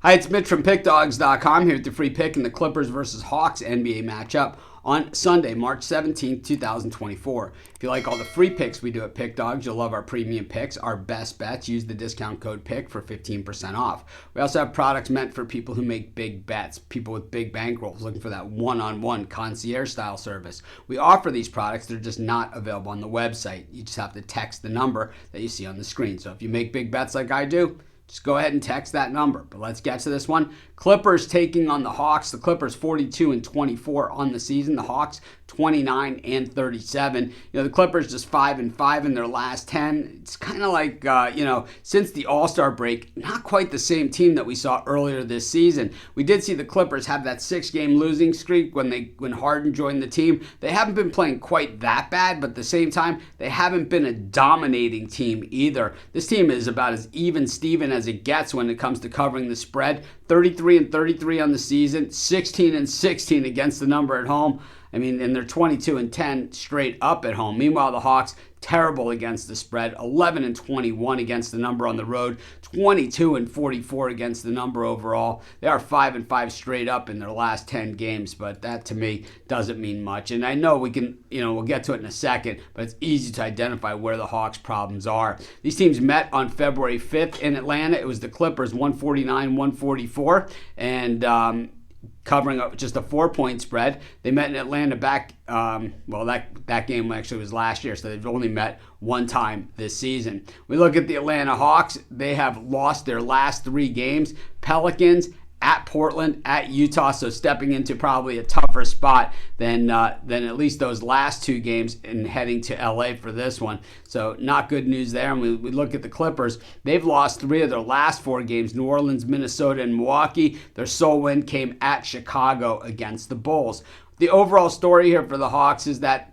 Hi, it's Mitch from Pickdawgz.com here with the free pick in the Clippers versus Hawks NBA matchup on Sunday, March 17th, 2024. If you like all the free picks we do at Pick Dawgz, you'll love our premium picks, our best bets. Use the discount code PICK for 15% off. We also have products meant for people who make big bets, people with big bankrolls looking for that one-on-one concierge-style service. We offer these products. They're just not available on the website. You just have to text the number that you see on the screen. So if you make big bets like I do, just go ahead and text that number. But let's get to this one. Clippers taking on the Hawks. The Clippers 42-24 on the season. The Hawks 29-37. The Clippers just 5-5 in their last 10. It's kind of like, since the All-Star break, not quite the same team that we saw earlier this season. We did see the Clippers have that 6-game losing streak when Harden joined the team. They haven't been playing quite that bad, but at the same time, they haven't been a dominating team either. This team is about as even-steven as it gets when it comes to covering the spread. 33-33 on the season, 16-16 against the number at home. And they're 22-10 straight up at home. Meanwhile, the Hawks, terrible against the spread, 11-21 against the number on the road, 22-44 against the number overall. They are 5-5 straight up in their last 10 games, but that to me doesn't mean much. And I know we can, we'll get to it in a second, but it's easy to identify where the Hawks' problems are. These teams met on February 5th in Atlanta. It was the Clippers 149-144, and covering up just a 4-point spread. They met in Atlanta back, that game actually was last year, so they've only met one time this season. We look at the Atlanta Hawks. They have lost their last 3 games. Pelicans, at Portland, at Utah, so stepping into probably a tougher spot than at least those last 2 games and heading to LA for this one. So not good news there. And we look at the Clippers. They've lost 3 of their last 4 games, New Orleans, Minnesota, and Milwaukee. Their sole win came at Chicago against the Bulls. The overall story here for the Hawks is that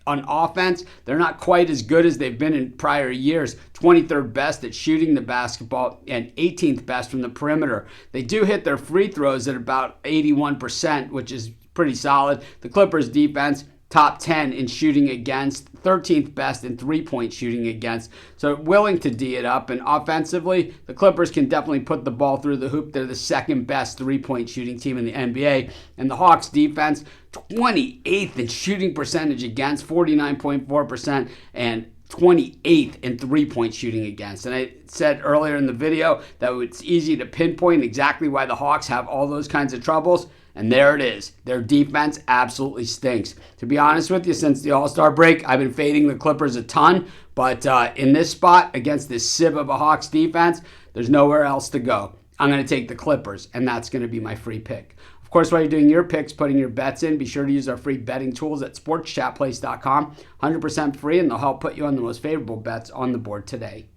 on offense, they're not quite as good as they've been in prior years. 23rd best at shooting the basketball and 18th best from the perimeter. They do hit their free throws at about 81%, which is pretty solid. The Clippers defense, top 10 in shooting against, 13th best in three-point shooting against. So willing to D it up. And offensively, the Clippers can definitely put the ball through the hoop. They're the second best three-point shooting team in the NBA. And the Hawks defense, 28th in shooting percentage against, 49.4%, and 28th in three-point shooting against. And I said earlier in the video that it's easy to pinpoint exactly why the Hawks have all those kinds of troubles. And there it is. Their defense absolutely stinks. To be honest with you, since the All-Star break, I've been fading the Clippers a ton. But in this spot, against this sieve of a Hawks defense, there's nowhere else to go. I'm going to take the Clippers, and that's going to be my free pick. Of course, while you're doing your picks, putting your bets in, be sure to use our free betting tools at sportschatplace.com. 100% free, and they'll help put you on the most favorable bets on the board today.